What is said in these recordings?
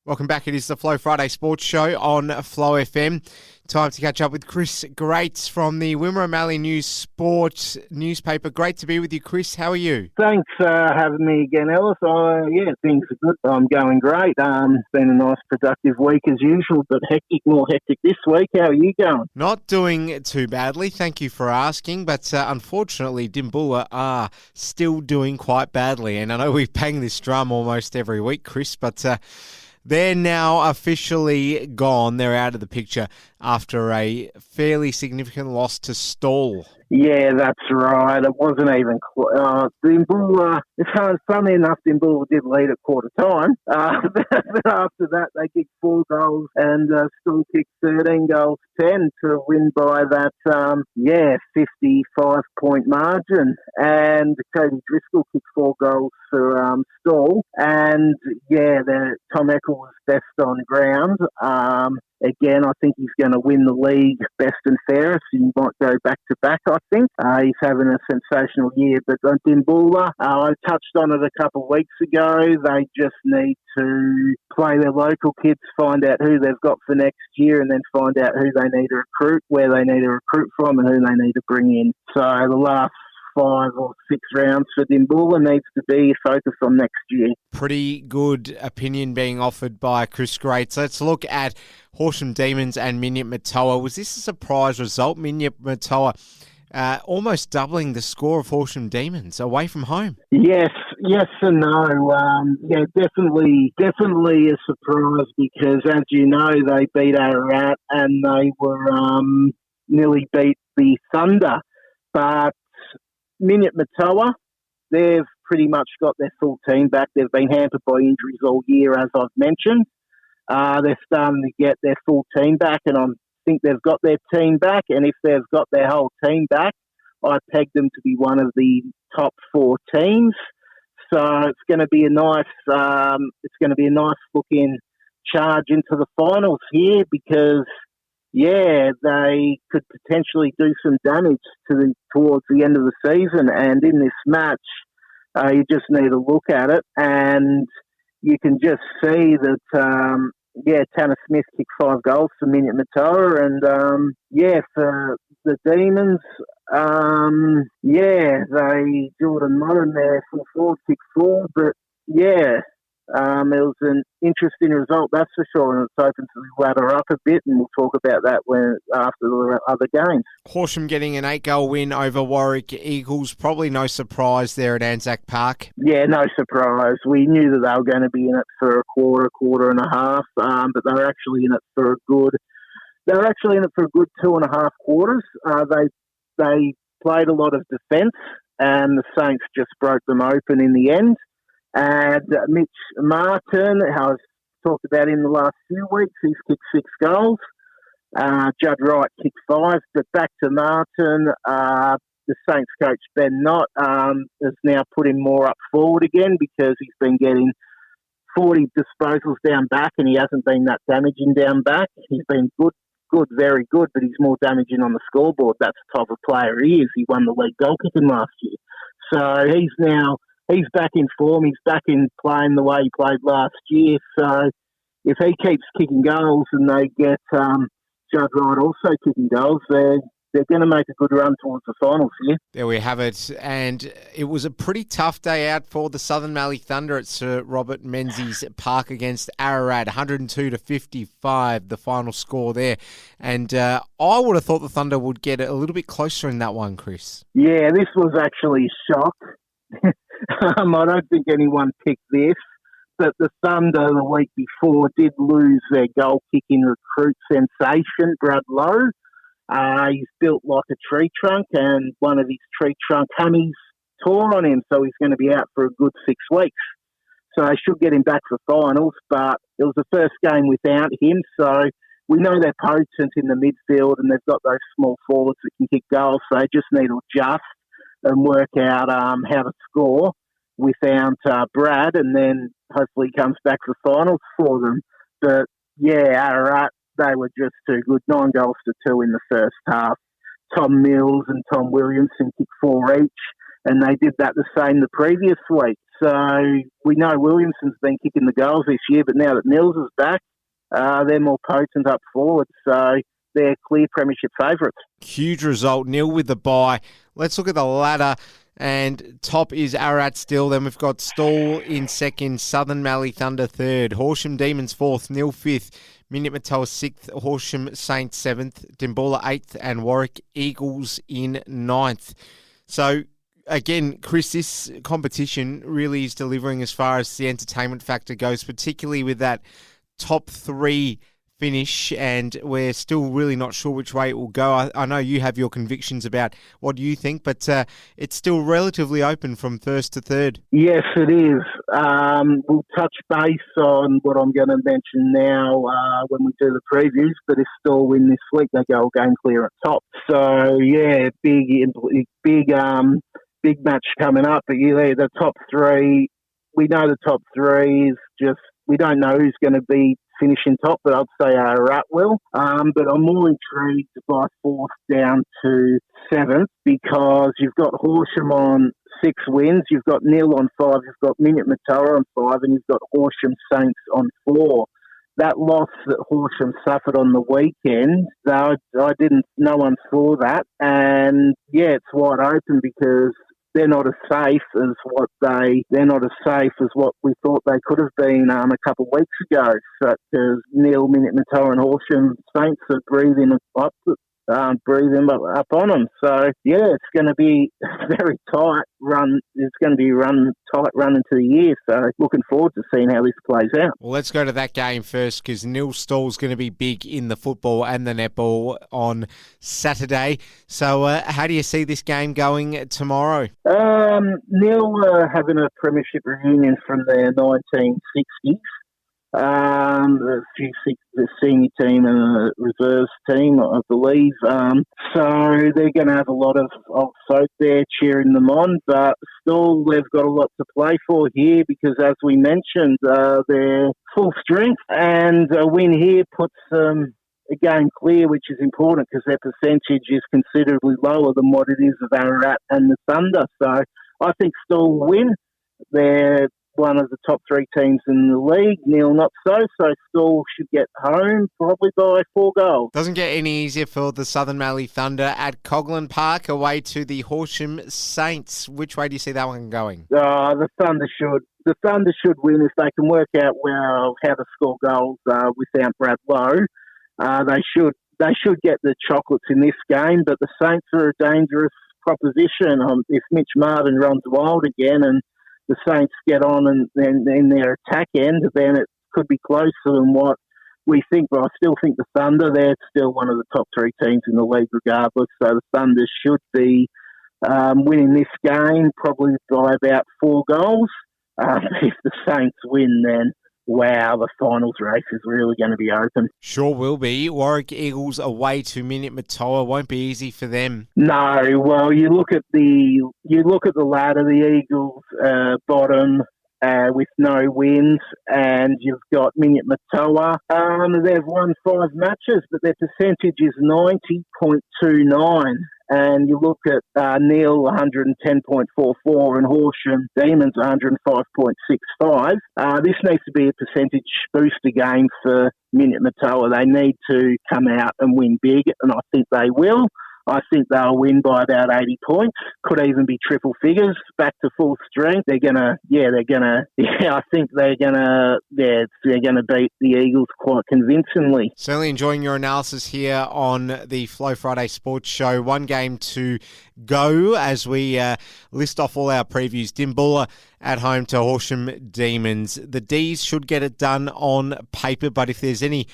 Welcome back. It is the Flow Friday Sports Show on Flow FM. Time to catch up with Chris Graetz from the Wimmera News Sport newspaper. Great to be with you, Chris. How are you? Thanks for having me again, Ellis. Things are good. I'm going great. It's been a nice, productive week as usual, but more hectic this week. How are you going? Not doing too badly. Thank you for asking. But unfortunately, Dimbulla are still doing quite badly. And I know we bang this drum almost every week, Chris, but they're now officially gone. They're out of the picture after a fairly significant loss to Stawell. Yeah, that's right. It wasn't even Dimbulla. Funny enough, Dimbulla did lead at quarter time. But after that, they kicked 4 goals and Stawell kicked 13 goals, 10 to win by that 55-point margin. And Cody Driscoll kicked 4 goals for Stawell. And Tom Eckel was best on ground. Again, I think he's going to win the league best and fairest. He might go back-to-back, I think. He's having a sensational year. But Dimbulla, I touched on it a couple of weeks ago. They just need to play their local kids, find out who they've got for next year, and then find out who they need to recruit, where they need to recruit from, and who they need to bring in. So the last 5 or 6 rounds for Dimbulla needs to be focused on next year. Pretty good opinion being offered by Chris Graetz. Let's look at Horsham Demons and Minyip Matoa. Was this a surprise result? Minyip Matoa almost doubling the score of Horsham Demons away from home. Yes and no. Definitely a surprise because, as you know, they beat Ararat and they were nearly beat the Thunder. But Minyip Matoa, they've pretty much got their full team back. They've been hampered by injuries all year, as I've mentioned. They're starting to get their full team back, and I think they've got their team back. And if they've got their whole team back, I peg them to be one of the top 4 teams. So it's going to be a nice looking charge into the finals here because, they could potentially do some damage towards the end of the season. And in this match, you just need to look at it, and you can just see that, Tanner Smith kicked 5 goals for Minyip Matoa, and for the Demons, Jordan Modern there for 4, kicked 4, but it was an interesting result, that's for sure, and it's open to ladder up a bit, and we'll talk about that after the other games. Horsham getting an 8-goal win over Warwick Eagles, probably no surprise there at Anzac Park. Yeah, no surprise. We knew that they were going to be in it for a quarter and a half, but they were actually in it for a good 2.5 quarters. They played a lot of defence, and the Saints just broke them open in the end. And Mitch Martin, I've talked about him the last few weeks, he's kicked 6 goals. Judd Wright kicked 5, but back to Martin. The Saints coach Ben Knott has now put him more up forward again because he's been getting 40 disposals down back and he hasn't been that damaging down back. He's been good, very good, but he's more damaging on the scoreboard. That's the type of player he is. He won the league goal kicking last year. So he's back in form. He's back in playing the way he played last year. So if he keeps kicking goals and they get Judd Wright also kicking goals, they're going to make a good run towards the finals here. There we have it. And it was a pretty tough day out for the Southern Mallee Thunder at Sir Robert Menzies Park against Ararat, 102-55, the final score there. And I would have thought the Thunder would get a little bit closer in that one, Chris. Yeah, this was actually a shock. I don't think anyone picked this, but the Thunder the week before did lose their goal-kicking recruit sensation, Brad Lowe. He's built like a tree trunk, and one of his tree trunk hammies tore on him, so he's going to be out for a good 6 weeks. So they should get him back for finals, but it was the first game without him, so we know they're potent in the midfield, and they've got those small forwards that can kick goals, so they just need to adjust and work out how to score without Brad, and then hopefully he comes back for finals for them. But Ararat, they were just too good. 9 goals to 2 in the first half. Tom Mills and Tom Williamson kicked 4 each, and they did that the same the previous week. So we know Williamson's been kicking the goals this year, but now that Nils is back, they're more potent up forward. So they're clear premiership favourites. Huge result, Nhill with the bye. Let's look at the ladder. And top is Ararat still. Then we've got Stawell in second, Southern Mallee Thunder third, Horsham Demons fourth, Nhill fifth, Minyip Matoa sixth, Horsham Saints seventh, Dimboola eighth, and Warwick Eagles in ninth. So, again, Chris, this competition really is delivering as far as the entertainment factor goes, particularly with that top three finish, and we're still really not sure which way it will go. I know you have your convictions about what you think, but it's still relatively open from first to third. Yes, it is. We'll touch base on what I'm going to mention now when we do the previews, but if Stawell win this week, they go a game clear at top. So, yeah, big match coming up. But yeah, the top three, we know the top three is just, we don't know who's going to be finishing top, but I'd say Ararat will. But I'm more intrigued by fourth down to seventh, because you've got Horsham on 6 wins, you've got Nhill on 5, you've got Minyip Matoa on 5, and you've got Horsham Saints on 4. That loss that Horsham suffered on the weekend, no one saw that. And yeah, it's wide open because they're not as safe as what we thought they could have been a couple of weeks ago. Such as Nhill, Minyip Matoa, and Horsham Saints are breathing up on them. So yeah, it's going to be a very tight run. It's going to be tight run into the year. So looking forward to seeing how this plays out. Well, let's go to that game first, because Nhill Stawell's going to be big in the football and the netball on Saturday. So how do you see this game going tomorrow? Nhill having a premiership reunion from their 1960s. The senior team and the reserves team, I believe. So they're going to have a lot of folk there cheering them on, but still they've got a lot to play for here because, as we mentioned, they're full strength, and a win here puts them a game clear, which is important because their percentage is considerably lower than what it is of Ararat and the Thunder. So I think Stawell will win. They're one of the top 3 teams in the league. Nhill not so Stawell should get home probably by 4 goals. Doesn't get any easier for the Southern Mallee Thunder at Coghlan Park, away to the Horsham Saints. Which way do you see that one going? The Thunder should win if they can work out how to score goals without Brad Lowe. They should get the chocolates in this game, but the Saints are a dangerous proposition. If Mitch Martin runs wild again and the Saints get on and in their attack end, then it could be closer than what we think. But I still think the Thunder, they're still one of the top 3 teams in the league regardless. So the Thunder should be winning this game probably by about 4 goals. If the Saints win, then wow, the finals race is really going to be open. Sure will be. Warwick Eagles away to Minyip Matoa. Won't be easy for them. No, well, you look at the ladder. The Eagles bottom with no wins, and you've got Minyip Matoa. They've won 5 matches, but their percentage is 90.29. And you look at Nhill 110.44 and Horsham Demons 105.65. This needs to be a percentage booster game for Minyip Matoa. They need to come out and win big, and I think they will. I think they'll win by about 80 points. Could even be triple figures, back to full strength. I think they're gonna beat the Eagles quite convincingly. Certainly enjoying your analysis here on the Flow Friday Sports Show. One game to go as we list off all our previews. Dimboola at home to Horsham Demons. The D's should get it done on paper, but if there's any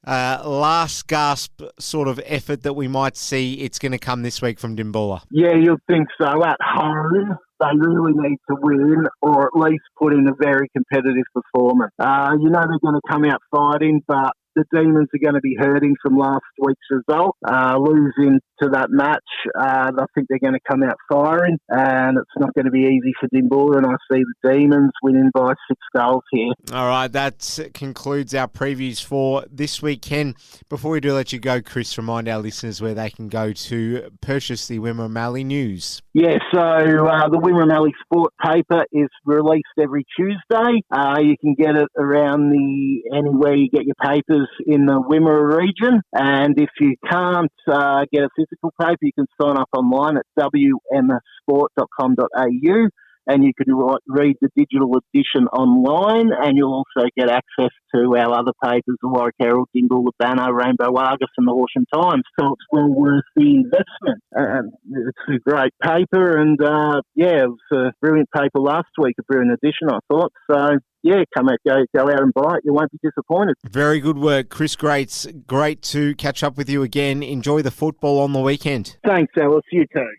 last gasp sort of effort that we might see, it's going to come this week from Dimboola. Yeah, you'd think so. At home, they really need to win or at least put in a very competitive performance. They're going to come out fighting, but the Demons are going to be hurting from last week's result, losing to that match. I think they're going to come out firing, and it's not going to be easy for Dimboola, and I see the Demons winning by 6 goals here. All right, that concludes our previews for this weekend. Before we do let you go, Chris, remind our listeners where they can go to purchase the Wimmera Mallee News. Yeah, so the Wimmera Mallee Sport paper is released every Tuesday. You can get it around anywhere you get your papers in the Wimmera region. And if you can't get a physical paper, you can sign up online at wmsport.com.au. And you can read the digital edition online, and you'll also get access to our other papers, the Warwick Herald, Dimboola Banner, Rainbow Argus and the Horsham Times. So it's well worth the investment. It's a great paper, and it was a brilliant paper last week, a brilliant edition, I thought. So, yeah, go out and buy it. You won't be disappointed. Very good work, Chris Graetz. Great to catch up with you again. Enjoy the football on the weekend. Thanks, Alice. You too.